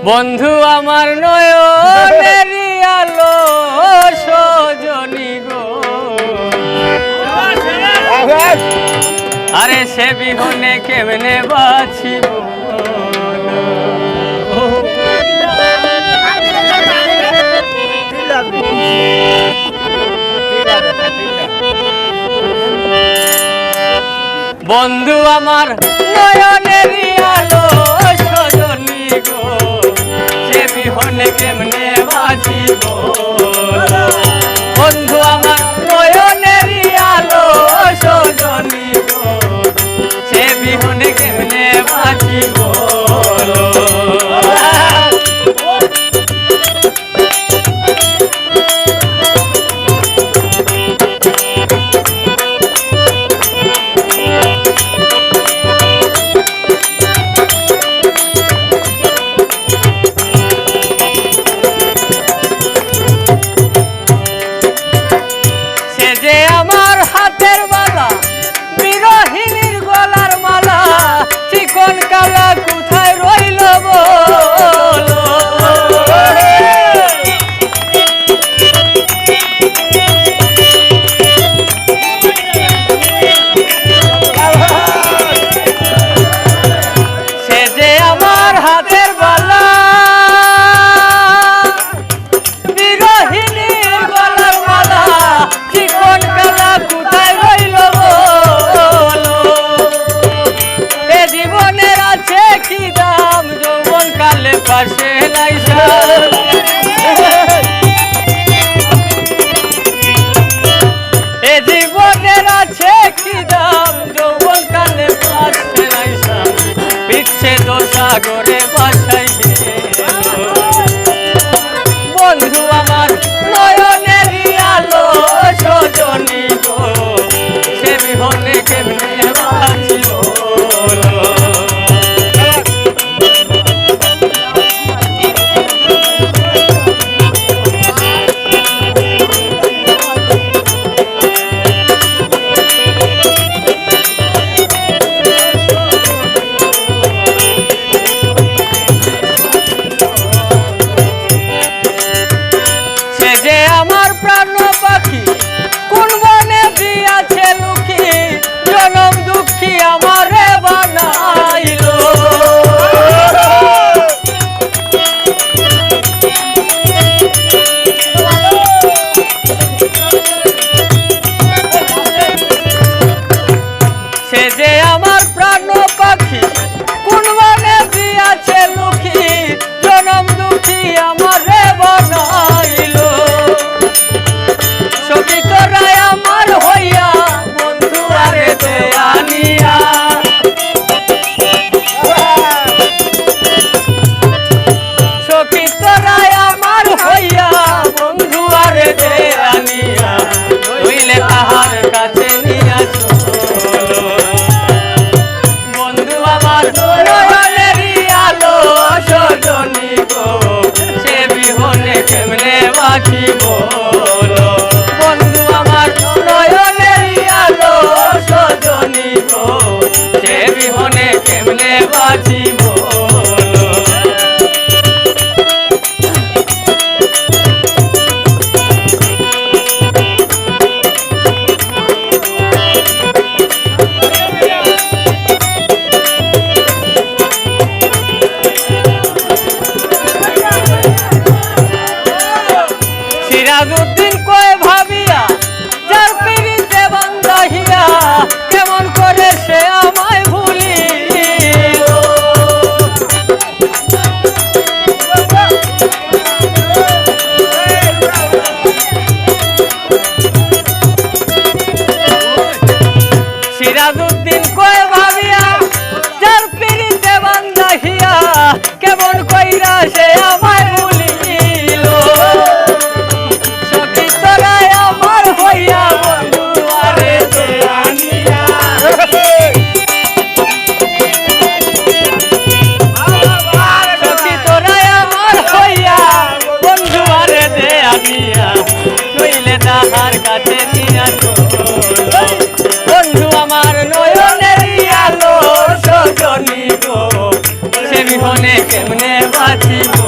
বন্ধু আমার নয়নের আলো সজনী গো, আরে সে বিহনে কেমনে বাঁচিব। বন্ধু আমার নয়নের আলো সজনী গো, সে বিহনে কেমনে বাঁচিব। বন্ধু আমার নয়নের আলো সজনী গো, সে বিহনে কেমনে বাঁচিব। আমার হাতের বালা বিরহিনীর গলার মালা, চিকন কালা কোথায় রইল বলো। সে যে আমার হাতের বালা বিরহিনীর গলার মালা, চিকন কালা কোথায় রইল বলো। এ জীবনের আছে কি দাম, যৌবন কালে পাশে নাই সার। এ জীবনের আছে কি দাম, যৌবন কালে পাশে নাই সার। বিচ্ছেদ সাগরে বাসাইবে বন্ধু আমার নয়নের আলো সজনী গো, সে বিহনে কেমনে বাঁচিব। সে যে আমার প্রাণ পাখি কোন বনে দিয়াছে লুকি, জনম দুঃখী আমারে বানাইলো। সে যে আমার প্রাণ পাখি কোন বনে দিয়াছে লুকি, জনম দুঃখী আমারে বানাইলো। সখিত রায় আমার হইয়া বন্ধু আরে দেয়ানিয়া, সখিত রায় আমার হইয়া বন্ধু আরে দেয়ানিয়া, হইলে তাহার কাছে নিয়া চলো। বন্ধু আমার নয়নের আলো সজনী গো, সে বিহনে কেমনে বাঁচিব। বন্ধু আমার নয়নের আলো সজনী গো, সে বিহনে কেমনে বাঁচিব। সিরাজউদ্দিন কয় ভাবিয়া যার পিড়িতে বান্ধাহিয়া, কেমন করে সে আমায় ভুলিল। সিরাজউদ্দিন কয় ভাবিয়া যার পিড়িতে বান্ধাহিয়া, কেমন কইরা সে আমায় ভুলিল। সখিত রায় আমার হইয়া বন্ধু আরে দেয়ানিয়া, সখিত রায় আমার হইয়া বন্ধু আরে দেয়ানিয়া, নইলে তাহার কাছে নিয়া চলো। বন্ধু আমার নয়নের আলো সজনী গো, সে বিহনে কেমনে বাঁচিব।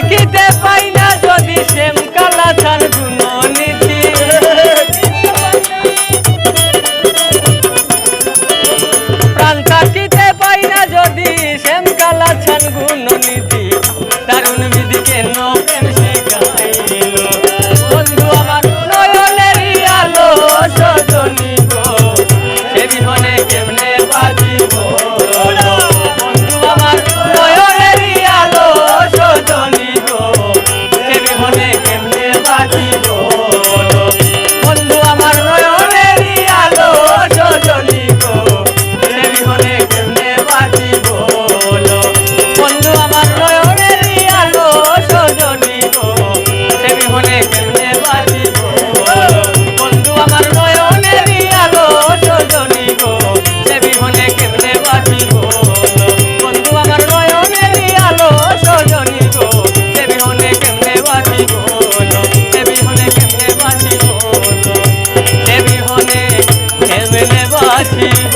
থাকিতে পাই না যদি শ্যাম কালা ছান গুণনীতি প্রাণ থাকিতে পাই না যদি শ্যাম কালা ছান গুণনীতি দারুণ বিধি কেন প্রেম শিখাইল বন্ধু আমার নয়নেরই আলো সজনী গো সে বিহনে কেমনে বাঁচিব বন্ধু আমার নয়নেরই আলো সজনী গো সে বিহনে কেমনে বাঁচিব বন্ধু আমার নয়নেরই আলো সজনী গো সে বিহনে কেমনে বাঁচিব বন্ধু আমার নয়নেরই আলো সজনী গো সে বিহনে কেমনে বাঁচিব বন্ধু আমার নয়নেরই আলো সজনী গো সে বিহনে কেমনে বাঁচিব বন্ধু আমার নয়নেরই আলো সজনী গো সে বিহনে কেমনে বাঁচিব সে বিহনে কেমনে বাঁচিব সে বিহনে কেমনে বাঁচিব